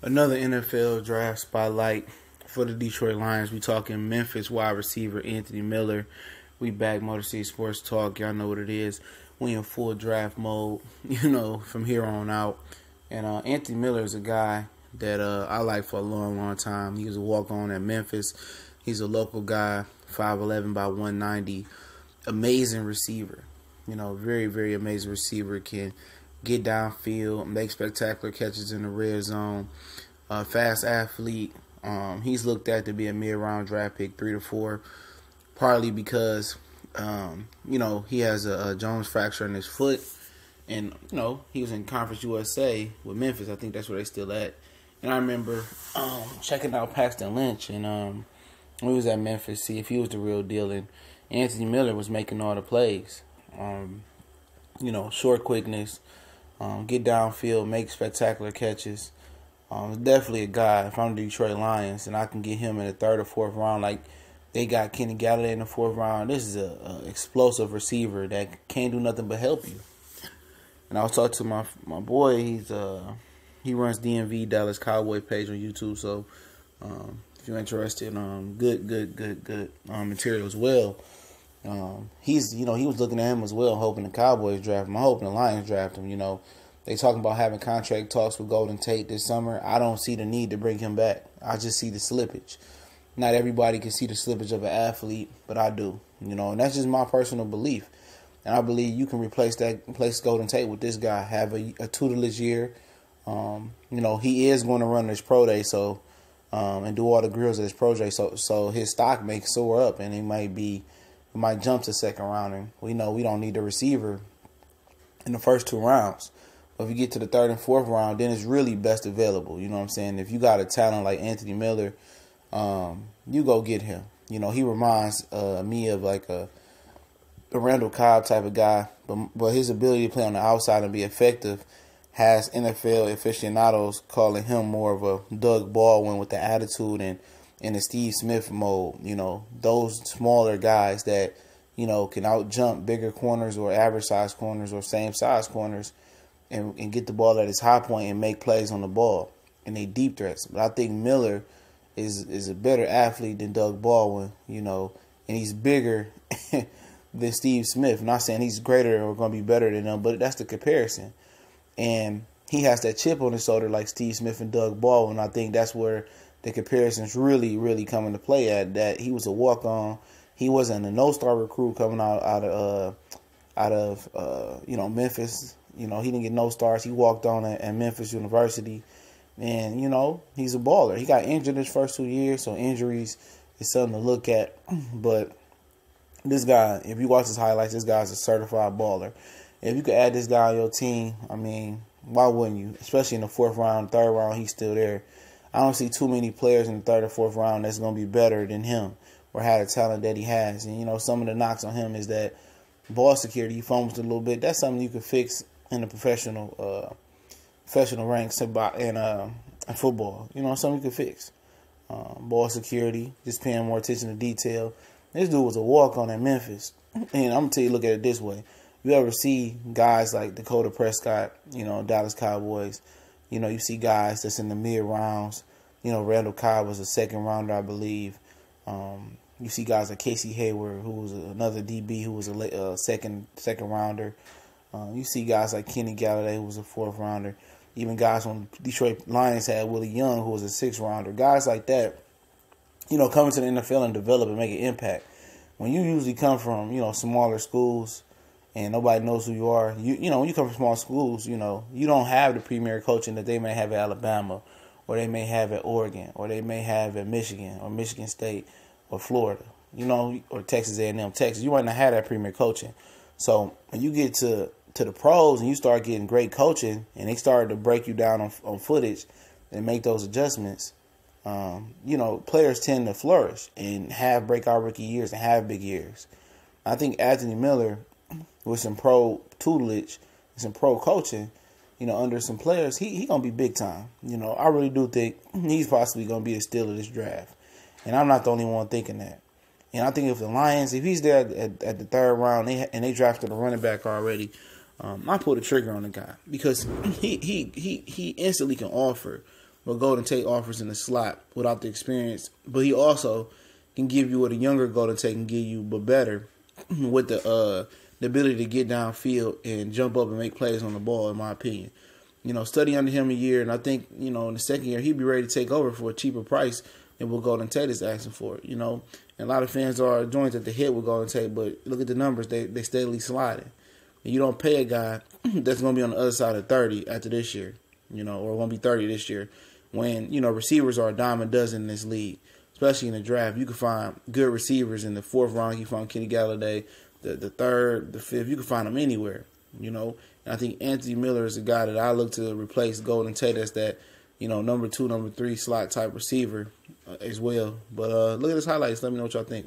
Another NFL draft spotlight for the Detroit Lions. We talking Memphis wide receiver Anthony Miller. We back Motor City Sports Talk. Y'all know what it is. We in full draft mode, from here on out. And Anthony Miller is a guy that I like for a long, long time. He was a walk-on at Memphis. He's a local guy, 5'11" by 190. Amazing receiver. Very, very amazing receiver. Can get downfield, make spectacular catches in the red zone. Fast athlete. He's looked at to be a mid-round draft pick, 3 to 4, partly because, he has a Jones fracture in his foot. And, he was in Conference USA with Memphis. I think that's where they still at. And I remember checking out Paxton Lynch and when he was at Memphis, see if he was the real deal. And Anthony Miller was making all the plays. Short quickness, get downfield, make spectacular catches. Definitely a guy, if I'm the Detroit Lions and I can get him in the third or fourth round, like they got Kenny Galladay in the fourth round, this is a explosive receiver that can't do nothing but help you. And I was talking to my boy, he runs DMV Dallas Cowboy page on YouTube, so if you're interested, good material as well. He was looking at him as well, hoping the Cowboys draft him. I'm hoping the Lions draft him. They talking about having contract talks with Golden Tate this summer. I don't see the need to bring him back. I just see the slippage. Not everybody can see the slippage of an athlete, but I do. And that's just my personal belief. And I believe you can replace Golden Tate with this guy. Have a tutelage year. He is going to run his pro day, so and do all the grills at his pro day. So his stock may soar up, and it might jump to second round. And we know we don't need a receiver in the first 2 rounds. But if you get to the third and fourth round, then it's really best available. You know what I'm saying? If you got a talent like Anthony Miller, you go get him. He reminds me of like a Randall Cobb type of guy, but his ability to play on the outside and be effective has NFL aficionados calling him more of a Doug Baldwin with the attitude and in the Steve Smith mode. Those smaller guys that, can out jump bigger corners or average size corners or same size corners and get the ball at its high point and make plays on the ball. And they deep threats. But I think Miller is a better athlete than Doug Baldwin, and he's bigger than Steve Smith. I'm not saying he's greater or going to be better than them, but that's the comparison. And he has that chip on his shoulder like Steve Smith and Doug Baldwin. I think that's where the comparisons really, really come into play at. That he was a walk-on. He wasn't a no-star recruit coming out of Memphis. He didn't get no stars. He walked on at Memphis University. And, he's a baller. He got injured his first 2 years, so injuries is something to look at. But this guy, if you watch his highlights, this guy's a certified baller. If you could add this guy on your team, why wouldn't you? Especially in the fourth round, third round, he's still there. I don't see too many players in the third or fourth round that's going to be better than him or have the talent that he has. And, some of the knocks on him is that ball security, he fumbles a little bit. That's something you could fix in the professional ranks in football. Something you could fix. Ball security, just paying more attention to detail. This dude was a walk-on at Memphis. And I'm going to tell you, look at it this way. You ever see guys like Dakota Prescott, Dallas Cowboys, you see guys that's in the mid-rounds. Randall Cobb was a second-rounder, I believe. You see guys like Casey Hayward, who was another DB who was a second-rounder. You see guys like Kenny Galladay, who was a fourth-rounder. Even guys on Detroit Lions had Willie Young, who was a sixth-rounder. Guys like that, coming to the NFL and develop and make an impact. When you usually come from, smaller schools and nobody knows who you are, when you come from small schools, you don't have the premier coaching that they may have at Alabama or they may have at Oregon or they may have at Michigan or Michigan State or Florida, or Texas A&M. Texas, you might not have that premier coaching. So when you get to the pros and you start getting great coaching and they start to break you down on footage and make those adjustments, players tend to flourish and have breakout rookie years and have big years. I think Anthony Miller, with some pro tutelage and some pro coaching, under some players, he going to be big time. I really do think he's possibly going to be the steal of this draft. And I'm not the only one thinking that. And I think if the Lions, if he's there at the third round and they drafted a running back already, I pull the trigger on the guy because he instantly can offer what Golden Tate offers in the slot without the experience. But he also can give you what a younger Golden Tate can give you, but better with the ability to get downfield and jump up and make plays on the ball, in my opinion. Study under him a year, and I think, in the second year, he'd be ready to take over for a cheaper price than what Golden Tate is asking for, And a lot of fans are joined at the hip with Golden Tate, but look at the numbers. They steadily sliding. And you don't pay a guy that's going to be on the other side of 30 after this year, or going to be 30 this year, when, receivers are a dime a dozen in this league, especially in the draft. You can find good receivers in the 4th round. You can find Kenny Galladay, the 3rd, the 5th. You can find them anywhere, And I think Anthony Miller is a guy that I look to replace Golden Tate as that, number 2, number 3 slot type receiver as well. But look at his highlights. Let me know what y'all think.